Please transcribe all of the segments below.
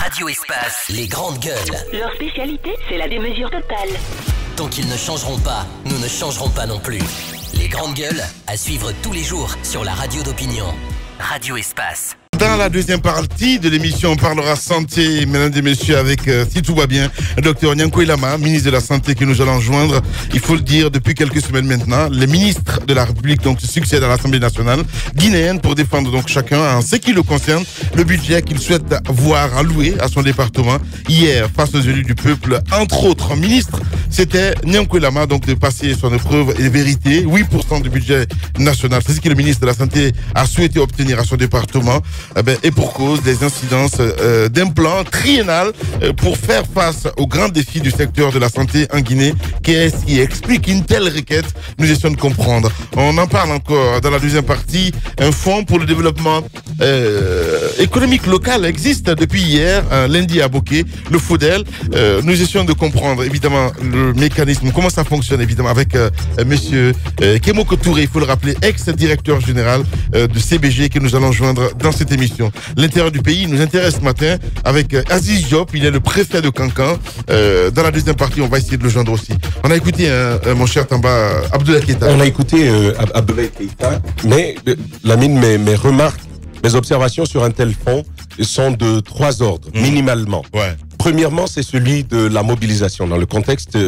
Radio Espace, les grandes gueules. Leur spécialité, c'est la démesure totale. Tant qu'ils ne changeront pas, nous ne changerons pas non plus. Les grandes gueules, à suivre tous les jours sur la radio d'opinion. Radio Espace. Dans la deuxième partie de l'émission, on parlera santé, mesdames et messieurs, avec, si tout va bien, le docteur Nyankoy Lama, ministre de la Santé, que nous allons joindre. Il faut le dire, depuis quelques semaines maintenant, les ministres de la République donc succèdent à l'Assemblée nationale guinéenne pour défendre donc chacun, en ce qui le concerne, le budget qu'il souhaite voir alloué à son département. Hier, face aux élus du peuple, entre autres ministres, c'était Nyankoy Lama donc de passer son épreuve et vérité. 8% du budget national, c'est ce que le ministre de la Santé a souhaité obtenir à son département. Et pour cause des incidences d'un plan triennal pour faire face aux grands défis du secteur de la santé en Guinée. Qu'est-ce qui explique une telle requête? Nous essayons de comprendre. On en parle encore dans la deuxième partie. Un fonds pour le développement économique local existe depuis hier, lundi à Boké, le FODEL. Nous essayons de comprendre évidemment le mécanisme, comment ça fonctionne évidemment avec monsieur Kémoko Touré, il faut le rappeler, ex-directeur général de CBG que nous allons joindre dans cette émission. L'intérieur du pays nous intéresse ce matin avec Aziz Diop, il est le préfet de Kankan. Dans la deuxième partie, on va essayer de le joindre aussi. On a écouté mon cher Tamba Abdoulaye Keïta. On a écouté Abdoulaye Keïta, mais Lamine, mes remarques, mes observations sur un tel fonds sont de 3 ordres, minimalement. Ouais. Premièrement, c'est celui de la mobilisation dans le contexte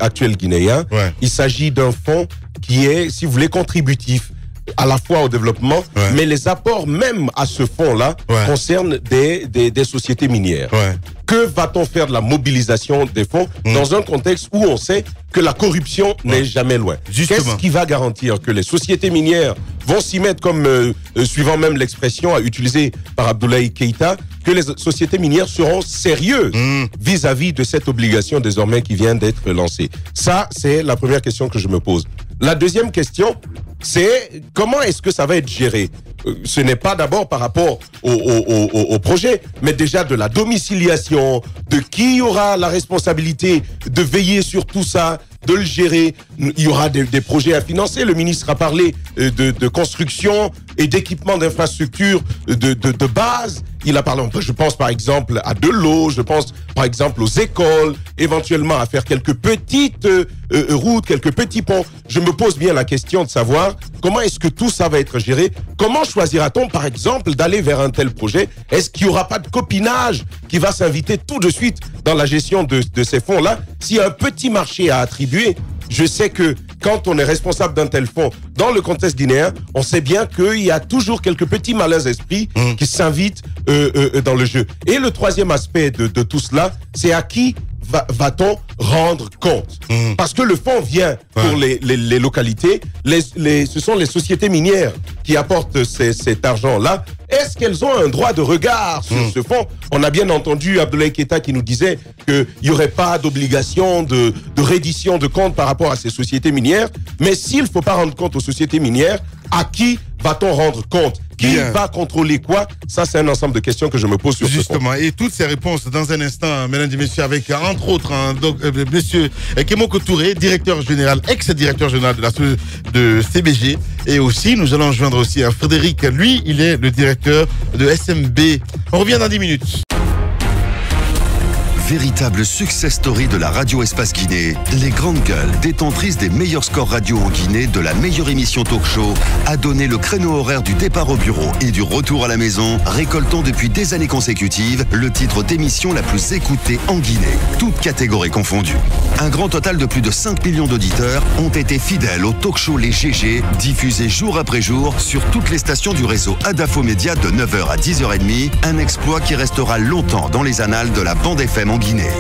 actuel guinéen. Ouais. Il s'agit d'un fonds qui est, si vous voulez, contributif à la fois au développement, mais les apports même à ce fonds-là concernent des sociétés minières. Ouais. Que va-t-on faire de la mobilisation des fonds dans un contexte où on sait que la corruption n'est jamais loin? Qu'est-ce qui va garantir que les sociétés minières vont s'y mettre, comme suivant même l'expression utilisée par Abdoulaye Keïta, que les sociétés minières seront sérieuses vis-à-vis de cette obligation désormais qui vient d'être lancée? Ça, c'est la première question que je me pose. La deuxième question, c'est comment est-ce que ça va être géré? Ce n'est pas d'abord par rapport au projet, mais déjà de la domiciliation, de qui aura la responsabilité de veiller sur tout ça, de le gérer. Il y aura des projets à financer. Le ministre a parlé de construction et d'équipement d'infrastructures de base. Il a parlé, je pense par exemple à de l'eau, je pense par exemple aux écoles, éventuellement à faire quelques petites routes, quelques petits ponts. Je me pose bien la question de savoir comment est-ce que tout ça va être géré. Comment choisira-t-on par exemple d'aller vers un tel projet? Est-ce qu'il n'y aura pas de copinage qui va s'inviter tout de suite dans la gestion de ces fonds-là? S'il y a un petit marché à attribuer, je sais que quand on est responsable d'un tel fonds dans le contexte guinéen, on sait bien qu'il y a toujours quelques petits malins esprits qui s'invitent dans le jeu. Et le troisième aspect de tout cela, c'est à qui va-t-on rendre compte? Parce que le fonds vient pour les localités, ce sont les sociétés minières qui apportent cet argent-là. Est-ce qu'elles ont un droit de regard sur ce fonds? On a bien entendu Abdoulaye Keïta qui nous disait qu'il n'y aurait pas d'obligation de reddition de comptes par rapport à ces sociétés minières. Mais s'il ne faut pas rendre compte aux sociétés minières, à qui va-t-on rendre compte? Qui va contrôler quoi? Ça, c'est un ensemble de questions que je me pose sur ce fonds. Et toutes ces réponses dans un instant, mesdames et messieurs, avec entre autres monsieur Kémoko Touré, directeur général, ex-directeur général de CBG. Et aussi, nous allons joindre aussi à Frédéric. Lui, il est le directeur de SMB. On revient dans 10 minutes. Véritable success story de la radio Espace Guinée, les grandes gueules, détentrices des meilleurs scores radio en Guinée, de la meilleure émission talk show, a donné le créneau horaire du départ au bureau et du retour à la maison, récoltant depuis des années consécutives le titre d'émission la plus écoutée en Guinée, toutes catégories confondues. Un grand total de plus de 5 millions d'auditeurs ont été fidèles au talk show Les GG, diffusé jour après jour sur toutes les stations du réseau Adafo Média de 9h à 10h30, un exploit qui restera longtemps dans les annales de la bande FM en Guinée.